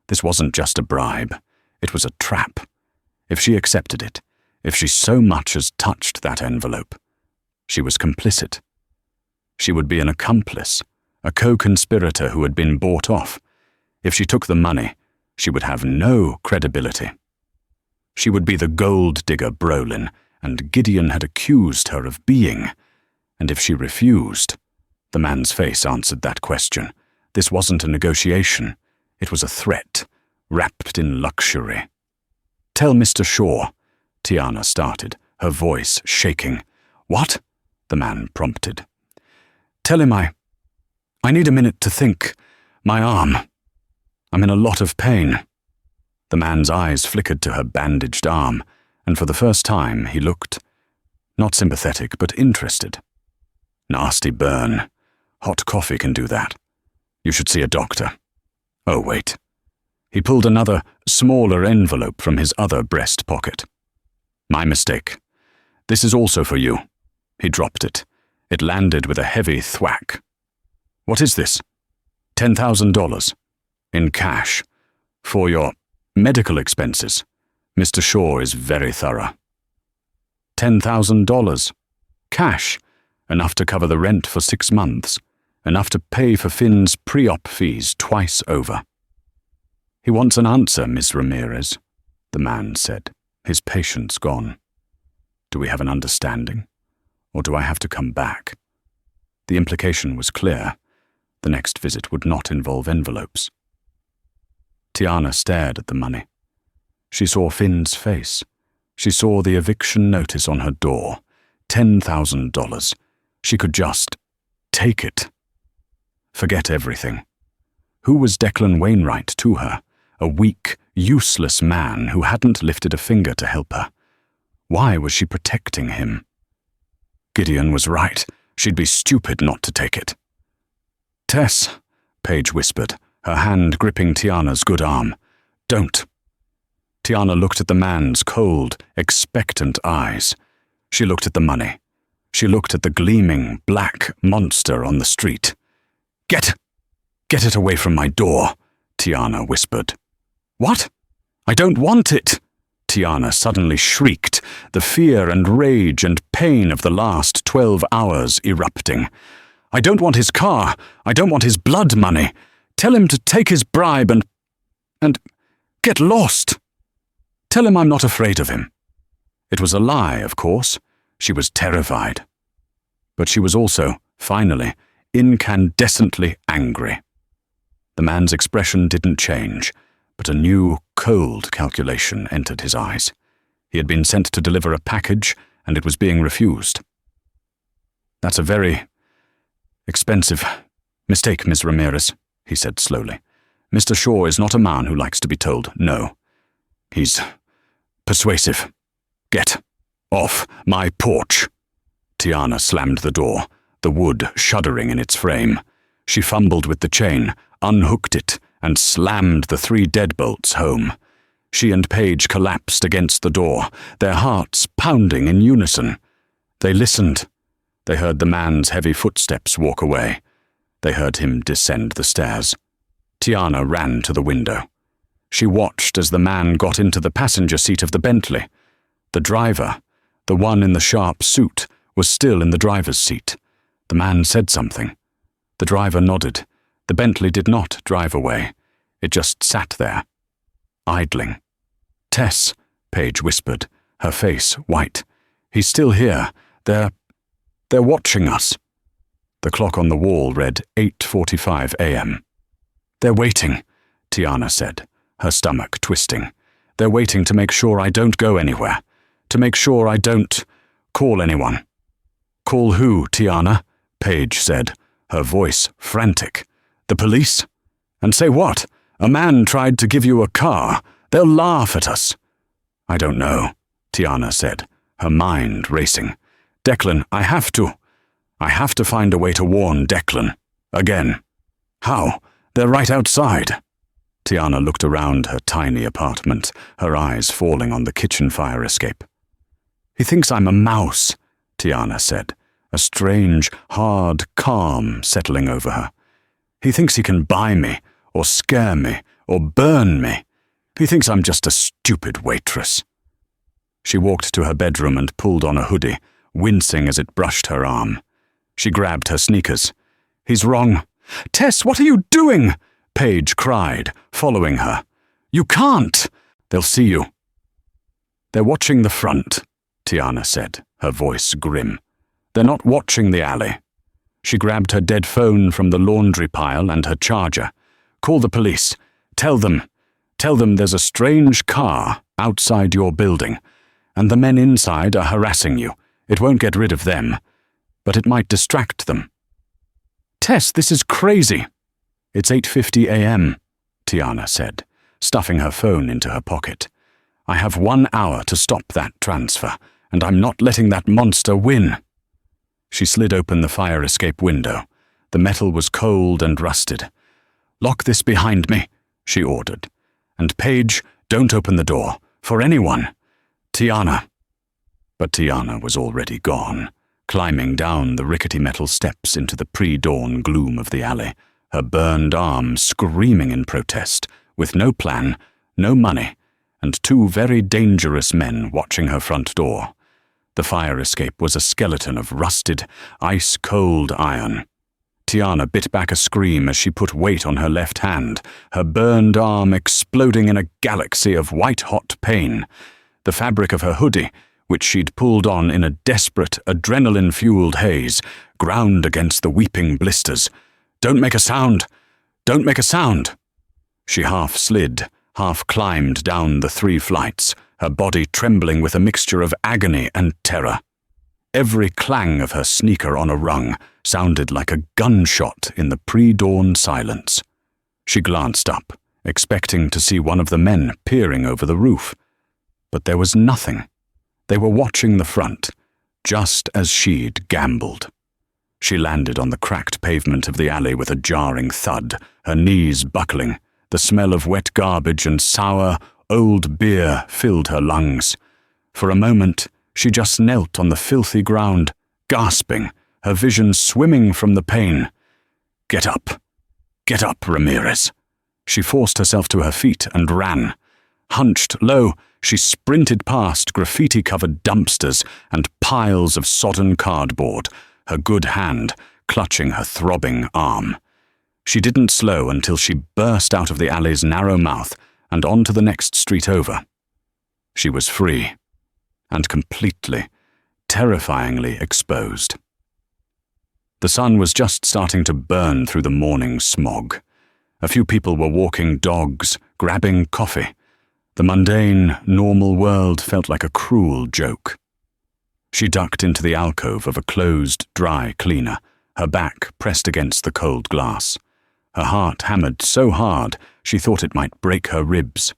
This wasn't just a bribe. It was a trap. If she accepted it, if she so much as touched that envelope, she was complicit. She would be an accomplice, a co-conspirator who had been bought off. If she took the money, she would have no credibility. She would be the gold digger Brolin, and Gideon had accused her of being. And if she refused, the man's face answered that question. This wasn't a negotiation. It was a threat, wrapped in luxury. "Tell Mr. Shaw," Tiana started, her voice shaking. "What?" the man prompted. "Tell him I need a minute to think. My arm. I'm in a lot of pain." The man's eyes flickered to her bandaged arm, and for the first time he looked, not sympathetic, but interested. "Nasty burn. Hot coffee can do that. You should see a doctor. Oh, wait." He pulled another, smaller envelope from his other breast pocket. "My mistake. This is also for you." He dropped it. It landed with a heavy thwack. "What is this?" $10,000. In cash. For your medical expenses. Mr. Shaw is very thorough." $10,000. Cash, enough to cover the rent for 6 months, enough to pay for Finn's pre-op fees twice over. "He wants an answer, Miss Ramirez," the man said, his patience gone. "Do we have an understanding, or do I have to come back?" The implication was clear. The next visit would not involve envelopes. Tiana stared at the money. She saw Finn's face. She saw the eviction notice on her door. $10,000. She could just take it. Forget everything. Who was Declan Wainwright to her? A weak, useless man who hadn't lifted a finger to help her. Why was she protecting him? Gideon was right. She'd be stupid not to take it. "Tess," Paige whispered, her hand gripping Tiana's good arm. "Don't." Tiana looked at the man's cold, expectant eyes. She looked at the money. She looked at the gleaming, black monster on the street. Get it away from my door," Tiana whispered. "What? I don't want it!" Tiana suddenly shrieked, the fear and rage and pain of the last 12 hours erupting. "I don't want his car. I don't want his blood money. Tell him to take his bribe and get lost. Tell him I'm not afraid of him." It was a lie, of course. She was terrified. But she was also, finally, incandescently angry. The man's expression didn't change, but a new, cold calculation entered his eyes. He had been sent to deliver a package, and it was being refused. "That's a very expensive mistake, Miss Ramirez," he said slowly. "Mr. Shaw is not a man who likes to be told no. He's persuasive. Get off my porch." Tiana slammed the door, the wood shuddering in its frame. She fumbled with the chain, unhooked it, and slammed the 3 deadbolts home. She and Paige collapsed against the door, their hearts pounding in unison. They listened. They heard the man's heavy footsteps walk away. They heard him descend the stairs. Tiana ran to the window. She watched as the man got into the passenger seat of the Bentley. The driver, the one in the sharp suit, was still in the driver's seat. The man said something. The driver nodded. The Bentley did not drive away. It just sat there, idling. "Tess," Paige whispered, her face white. "He's still here. They're watching us." The clock on the wall read 8:45 a.m. "They're waiting," Tiana said, her stomach twisting. "They're waiting to make sure I don't go anywhere. To make sure I don't call anyone." "Call who, Tiana?" Paige said, her voice frantic. "The police? And say what? A man tried to give you a car. They'll laugh at us." "I don't know," Tiana said, her mind racing. "Declan, I have to find a way to warn Declan. Again." "How? They're right outside." Tiana looked around her tiny apartment, her eyes falling on the kitchen fire escape. "He thinks I'm a mouse," Tiana said, a strange, hard calm settling over her. "He thinks he can buy me, or scare me, or burn me. He thinks I'm just a stupid waitress." She walked to her bedroom and pulled on a hoodie, wincing as it brushed her arm. She grabbed her sneakers. "He's wrong." "Tess, what are you doing?" Paige cried, following her. "You can't! They'll see you." "They're watching the front," Tiana said, her voice grim. "They're not watching the alley." She grabbed her dead phone from the laundry pile and her charger. "Call the police. Tell them there's a strange car outside your building, and the men inside are harassing you. It won't get rid of them, but it might distract them." "Tess, this is crazy." "It's 8:50 a.m., Tiana said, stuffing her phone into her pocket. "I have 1 hour to stop that transfer, and I'm not letting that monster win." She slid open the fire escape window. The metal was cold and rusted. "Lock this behind me," she ordered. "And Paige, don't open the door. For anyone. Tiana." But Tiana was already gone, climbing down the rickety metal steps into the pre-dawn gloom of the alley, her burned arm screaming in protest, with no plan, no money, and 2 very dangerous men watching her front door. The fire escape was a skeleton of rusted, ice-cold iron. Tiana bit back a scream as she put weight on her left hand, her burned arm exploding in a galaxy of white-hot pain. The fabric of her hoodie, which she'd pulled on in a desperate, adrenaline-fueled haze, ground against the weeping blisters. "Don't make a sound! Don't make a sound!" She half slid, half climbed down the 3 flights, her body trembling with a mixture of agony and terror. Every clang of her sneaker on a rung sounded like a gunshot in the pre-dawn silence. She glanced up, expecting to see one of the men peering over the roof. But there was nothing. They were watching the front, just as she'd gambled. She landed on the cracked pavement of the alley with a jarring thud, her knees buckling. The smell of wet garbage and sour, old beer filled her lungs. For a moment, she just knelt on the filthy ground, gasping, her vision swimming from the pain. Get up, Ramirez." She forced herself to her feet and ran. Hunched low, she sprinted past graffiti-covered dumpsters and piles of sodden cardboard, her good hand clutching her throbbing arm. She didn't slow until she burst out of the alley's narrow mouth and onto the next street over. She was free, and completely, terrifyingly exposed. The sun was just starting to burn through the morning smog. A few people were walking dogs, grabbing coffee. The mundane, normal world felt like a cruel joke. She ducked into the alcove of a closed, dry cleaner, her back pressed against the cold glass. Her heart hammered so hard she thought it might break her ribs.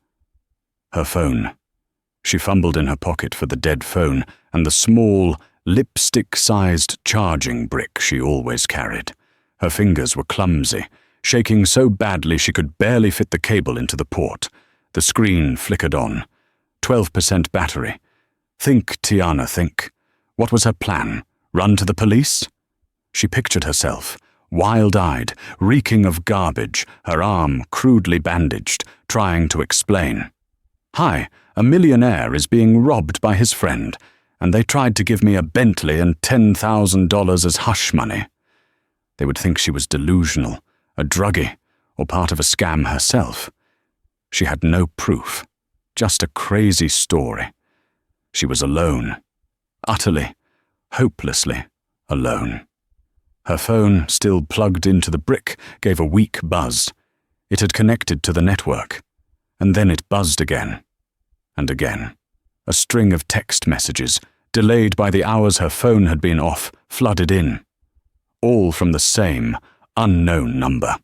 Her phone. She fumbled in her pocket for the dead phone and the small, lipstick-sized charging brick she always carried. Her fingers were clumsy, shaking so badly she could barely fit the cable into the port. The screen flickered on. 12% battery. Think, Tiana, think. What was her plan? Run to the police? She pictured herself, wild-eyed, reeking of garbage, her arm crudely bandaged, trying to explain. "Hi, a millionaire is being robbed by his friend, and they tried to give me a Bentley and $10,000 as hush money." They would think she was delusional, a druggie, or part of a scam herself. She had no proof, just a crazy story. She was alone, utterly, hopelessly alone. Her phone, still plugged into the brick, gave a weak buzz. It had connected to the network, and then it buzzed again, and again. A string of text messages, delayed by the hours her phone had been off, flooded in. All from the same, unknown number.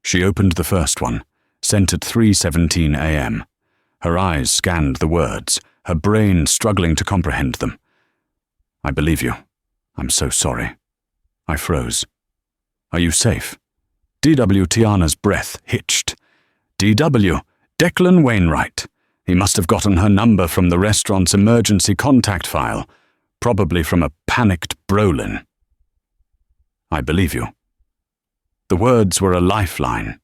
She opened the first one, sent at 3:17 a.m. Her eyes scanned the words, her brain struggling to comprehend them. "I believe you. I'm so sorry." I froze. "Are you safe?" D.W. Tiana's breath hitched. D.W. Declan Wainwright. He must have gotten her number from the restaurant's emergency contact file, probably from a panicked Brolin. "I believe you." The words were a lifeline,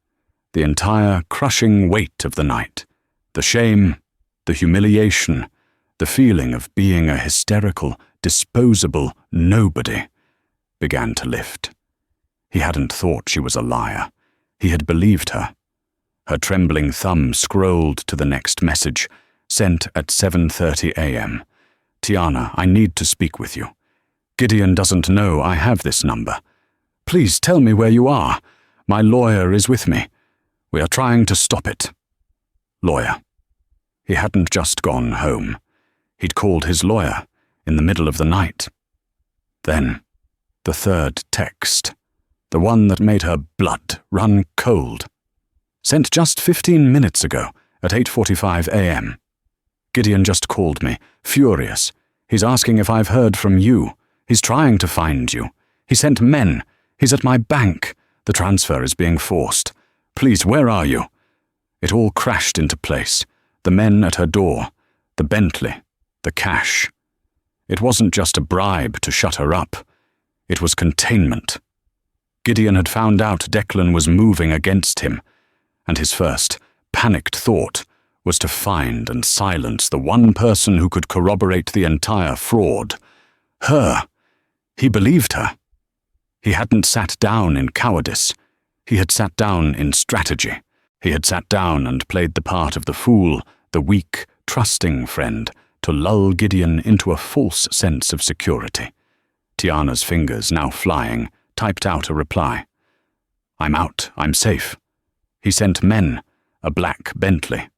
the entire crushing weight of the night, the shame, the humiliation, the feeling of being a hysterical, disposable nobody, began to lift. He hadn't thought she was a liar. He had believed her. Her trembling thumb scrolled to the next message, sent at 7:30 a.m. "Tiana, I need to speak with you. Gideon doesn't know I have this number. Please tell me where you are. My lawyer is with me. We are trying to stop it." Lawyer. He hadn't just gone home. He'd called his lawyer in the middle of the night. Then, the third text, the one that made her blood run cold. Sent just 15 minutes ago at 8:45 a.m. "Gideon just called me, furious. He's asking if I've heard from you. He's trying to find you. He sent men. He's at my bank. The transfer is being forced. Please, where are you?" It all crashed into place. The men at her door, the Bentley, the cash. It wasn't just a bribe to shut her up. It was containment. Gideon had found out Declan was moving against him, and his first, panicked thought was to find and silence the one person who could corroborate the entire fraud. Her. He believed her. He hadn't sat down in cowardice. He had sat down in strategy. He had sat down and played the part of the fool, the weak, trusting friend, to lull Gideon into a false sense of security. Tiana's fingers, now flying, typed out a reply. "I'm out. I'm safe." He sent men, a black Bentley.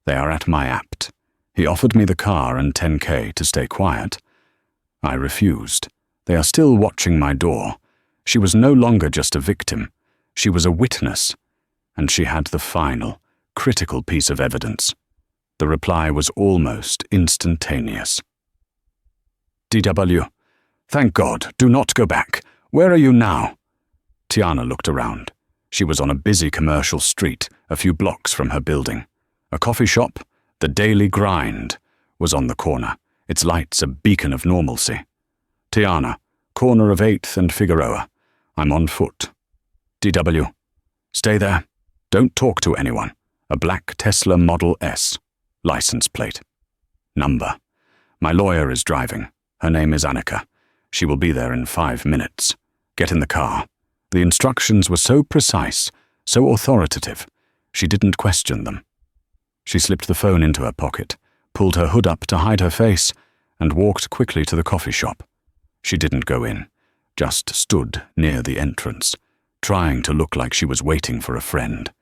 "They are at my apt." He offered me the car and 10K to stay quiet. I refused. They are still watching my door. She was no longer just a victim. She was a witness, and she had the final, critical piece of evidence. The reply was almost instantaneous. "DW, thank God, do not go back. Where are you now?" Tiana looked around. She was on a busy commercial street, a few blocks from her building. A coffee shop, the Daily Grind, was on the corner, its lights a beacon of normalcy. "Tiana, corner of 8th and Figueroa. I'm on foot." "DW, stay there. Don't talk to anyone. A black Tesla Model S. License plate. Number. My lawyer is driving. Her name is Annika. She will be there in 5 minutes. Get in the car." The instructions were so precise, so authoritative, she didn't question them. She slipped the phone into her pocket, pulled her hood up to hide her face, and walked quickly to the coffee shop. She didn't go in, just stood near the entrance, trying to look like she was waiting for a friend.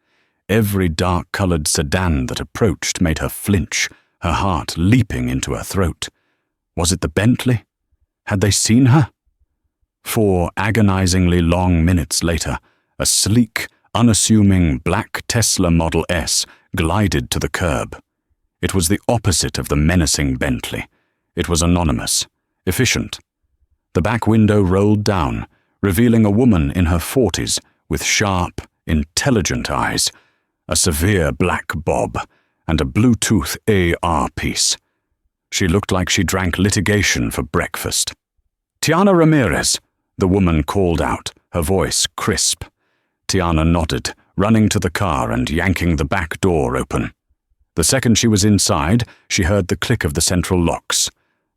Every dark-colored sedan that approached made her flinch, her heart leaping into her throat. Was it the Bentley? Had they seen her? 4 agonizingly long minutes later, a sleek, unassuming black Tesla Model S glided to the curb. It was the opposite of the menacing Bentley. It was anonymous, efficient. The back window rolled down, revealing a woman in her 40s with sharp, intelligent eyes, a severe black bob, and a Bluetooth AR piece. She looked like she drank litigation for breakfast. "Tiana Ramirez," the woman called out, her voice crisp. Tiana nodded, running to the car and yanking the back door open. The second she was inside, she heard the click of the central locks.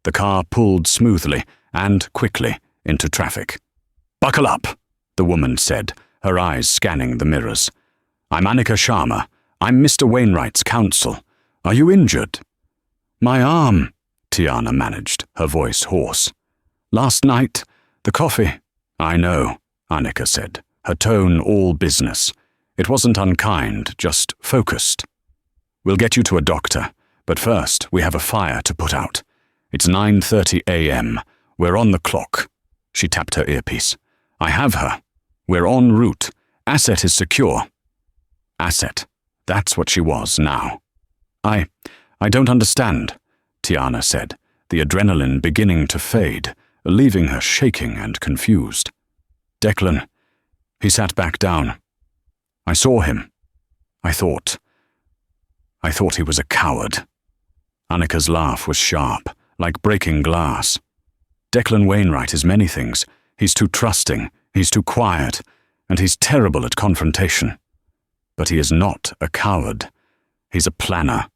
The car pulled smoothly and quickly into traffic. "Buckle up," the woman said, her eyes scanning the mirrors. "I'm Annika Sharma. I'm Mr. Wainwright's counsel. Are you injured?" "My arm," Tiana managed, her voice hoarse. "Last night, the coffee." "I know," Annika said, her tone all business. It wasn't unkind, just focused. "We'll get you to a doctor, but first we have a fire to put out. It's 9:30 a.m. We're on the clock." She tapped her earpiece. "I have her. We're en route. Asset is secure." Asset. That's what she was now. I don't understand," Tiana said, the adrenaline beginning to fade, leaving her shaking and confused. "Declan." He sat back down. "I saw him. I thought he was a coward." Annika's laugh was sharp, like breaking glass. "Declan Wainwright is many things. He's too trusting, he's too quiet, and he's terrible at confrontation. But he is not a coward. He's a planner."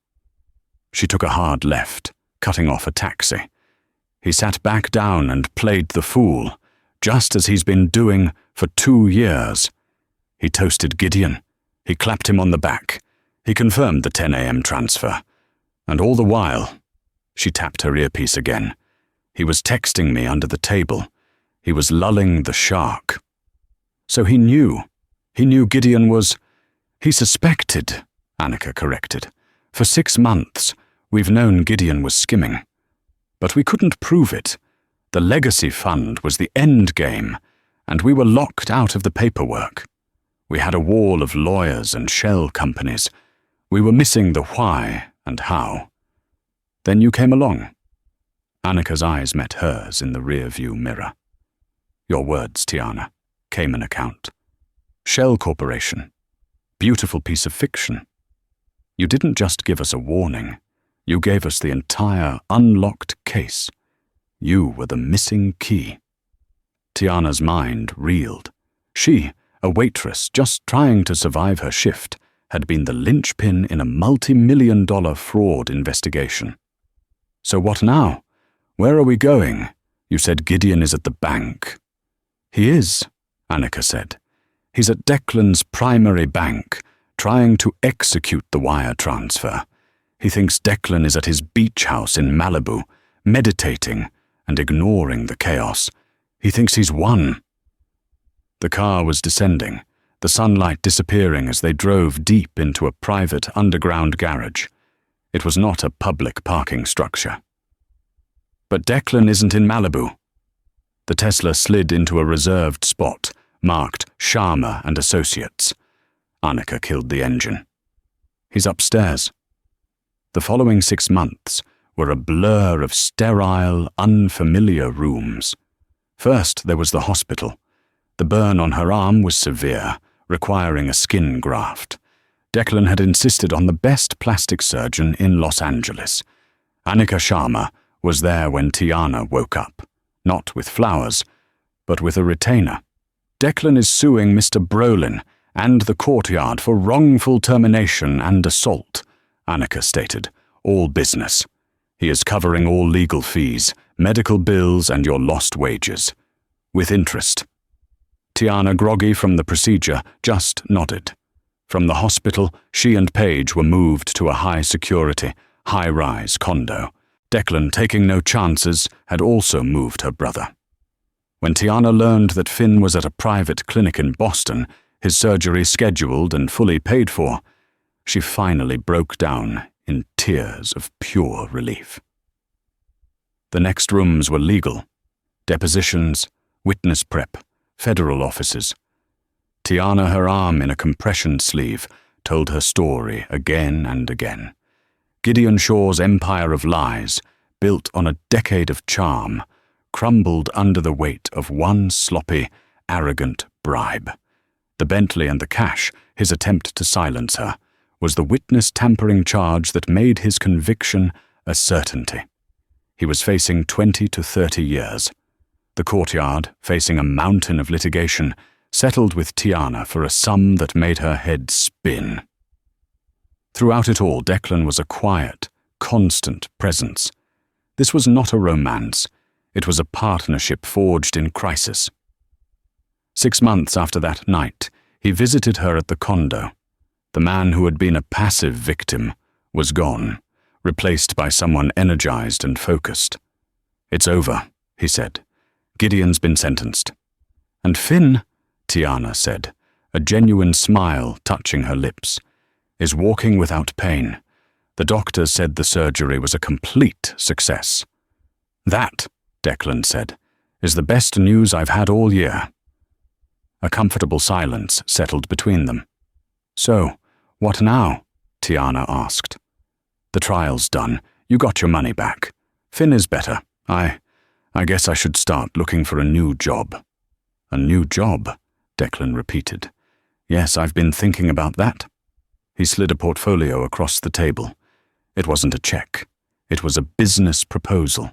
She took a hard left, cutting off a taxi. He sat back down and played the fool, just as he's been doing for 2 years. He toasted Gideon. He clapped him on the back. He confirmed the 10 a.m. transfer. And all the while, she tapped her earpiece again, he was texting me under the table. He was lulling the shark. So he knew. He knew Gideon was... He suspected, Annika corrected. For 6 months, we've known Gideon was skimming. But we couldn't prove it. The legacy fund was the end game, and we were locked out of the paperwork. We had a wall of lawyers and shell companies. We were missing the why and how. Then you came along. Annika's eyes met hers in the rear-view mirror. "Your words, Tiana," came an account. "Shell Corporation. Beautiful piece of fiction. You didn't just give us a warning. You gave us the entire unlocked case. You were the missing key." Tiana's mind reeled. She, a waitress just trying to survive her shift, had been the linchpin in a multi-million-dollar fraud investigation. "So what now? Where are we going? You said Gideon is at the bank." "He is," Annika said. "He's at Declan's primary bank, trying to execute the wire transfer. He thinks Declan is at his beach house in Malibu, meditating and ignoring the chaos. He thinks he's won." The car was descending, the sunlight disappearing as they drove deep into a private underground garage. It was not a public parking structure. "But Declan isn't in Malibu." The Tesla slid into a reserved spot, marked Sharma and Associates. Annika killed the engine. "He's upstairs." The following 6 months were a blur of sterile, unfamiliar rooms. First, there was the hospital. The burn on her arm was severe, requiring a skin graft. Declan had insisted on the best plastic surgeon in Los Angeles. Annika Sharma was there when Tiana woke up, not with flowers, but with a retainer. "Declan is suing Mr. Brolin and the courtyard for wrongful termination and assault," Annika stated, "all business. He is covering all legal fees, medical bills, and your lost wages. With interest." Tiana, groggy from the procedure, just nodded. From the hospital, she and Paige were moved to a high-security, high-rise condo. Declan, taking no chances, had also moved her brother. When Tiana learned that Finn was at a private clinic in Boston, his surgery scheduled and fully paid for, she finally broke down in tears of pure relief. The next rooms were legal. Depositions, witness prep, federal offices. Tiana, her arm in a compression sleeve, told her story again and again. Gideon Shaw's empire of lies, built on a decade of charm, crumbled under the weight of one sloppy, arrogant bribe. The Bentley and the cash, his attempt to silence her, was the witness tampering charge that made his conviction a certainty. He was facing 20 to 30 years. The courtyard, facing a mountain of litigation, settled with Tiana for a sum that made her head spin. Throughout it all, Declan was a quiet, constant presence. This was not a romance. It was a partnership forged in crisis. 6 months after that night, he visited her at the condo. The man who had been a passive victim was gone, replaced by someone energized and focused. "It's over," he said. "Gideon's been sentenced." "And Finn," Tiana said, a genuine smile touching her lips, "is walking without pain. The doctor said the surgery was a complete success." "That," Declan said, "is the best news I've had all year." A comfortable silence settled between them. "So, what now?" Tiana asked. "The trial's done. You got your money back. Finn is better. I guess I should start looking for a new job." "A new job?" Declan repeated. "Yes, I've been thinking about that." He slid a portfolio across the table. It wasn't a check. It was a business proposal.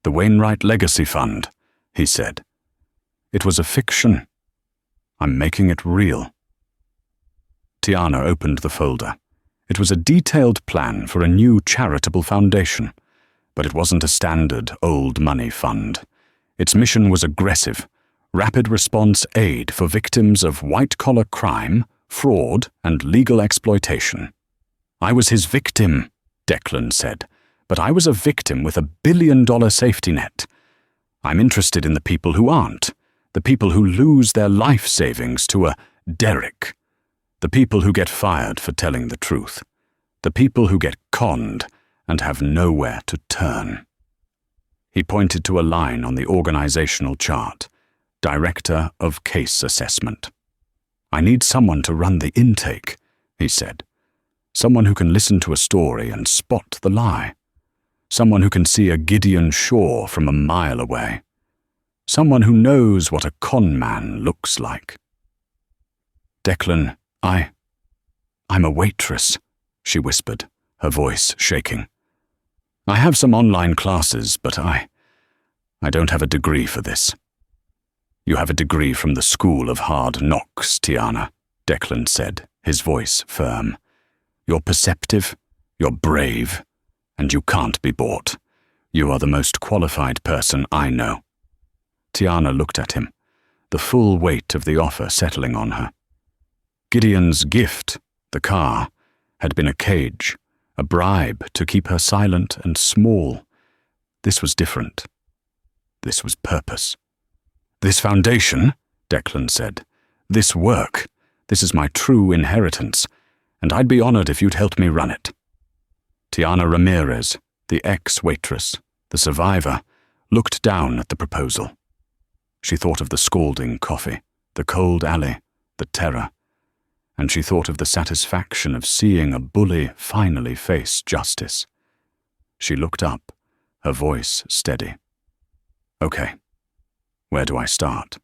"The Wainwright Legacy Fund," he said. "It was a fiction. I'm making it real." Tiana opened the folder. It was a detailed plan for a new charitable foundation, but it wasn't a standard old money fund. Its mission was aggressive, rapid response aid for victims of white-collar crime, fraud, and legal exploitation. "I was his victim," Declan said, "but I was a victim with $1 billion safety net. I'm interested in the people who aren't, the people who lose their life savings to a Derek, the people who get fired for telling the truth, the people who get conned and have nowhere to turn." He pointed to a line on the organizational chart, Director of Case Assessment. "I need someone to run the intake," he said. "Someone who can listen to a story and spot the lie. Someone who can see a Gideon Shaw from a mile away. Someone who knows what a con man looks like." "Declan, I'm a waitress," she whispered, her voice shaking. "I have some online classes, but I don't have a degree for this." "You have a degree from the School of Hard Knocks, Tiana," Declan said, his voice firm. "You're perceptive, you're brave, and you can't be bought. You are the most qualified person I know." Tiana looked at him, the full weight of the offer settling on her. Gideon's gift, the car, had been a cage, a bribe to keep her silent and small. This was different. This was purpose. "This foundation," Declan said, "this work, this is my true inheritance, and I'd be honored if you'd help me run it." Tiana Ramirez, the ex-waitress, the survivor, looked down at the proposal. She thought of the scalding coffee, the cold alley, the terror, and she thought of the satisfaction of seeing a bully finally face justice. She looked up, her voice steady. "Okay, where do I start?"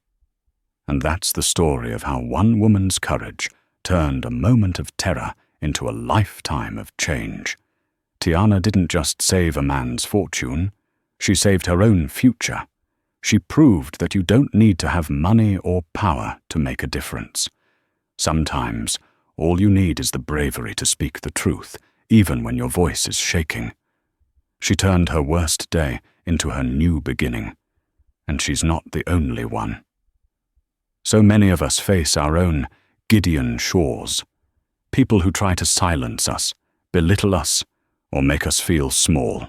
And that's the story of how one woman's courage turned a moment of terror into a lifetime of change. Tiana didn't just save a man's fortune, she saved her own future. She proved that you don't need to have money or power to make a difference. Sometimes, all you need is the bravery to speak the truth, even when your voice is shaking. She turned her worst day into her new beginning, and she's not the only one. So many of us face our own Gideon shores, people who try to silence us, belittle us, or make us feel small.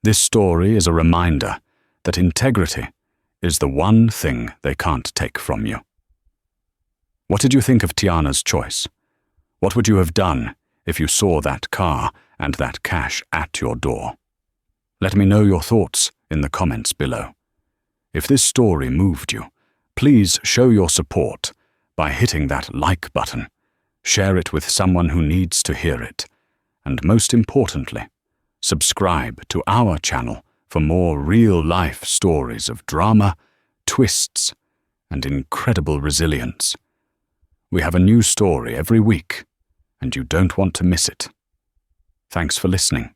This story is a reminder that integrity is the one thing they can't take from you. What did you think of Tiana's choice? What would you have done if you saw that car and that cash at your door? Let me know your thoughts in the comments below. If this story moved you, please show your support by hitting that like button, share it with someone who needs to hear it, and most importantly, subscribe to our channel for more real-life stories of drama, twists, and incredible resilience. We have a new story every week, and you don't want to miss it. Thanks for listening.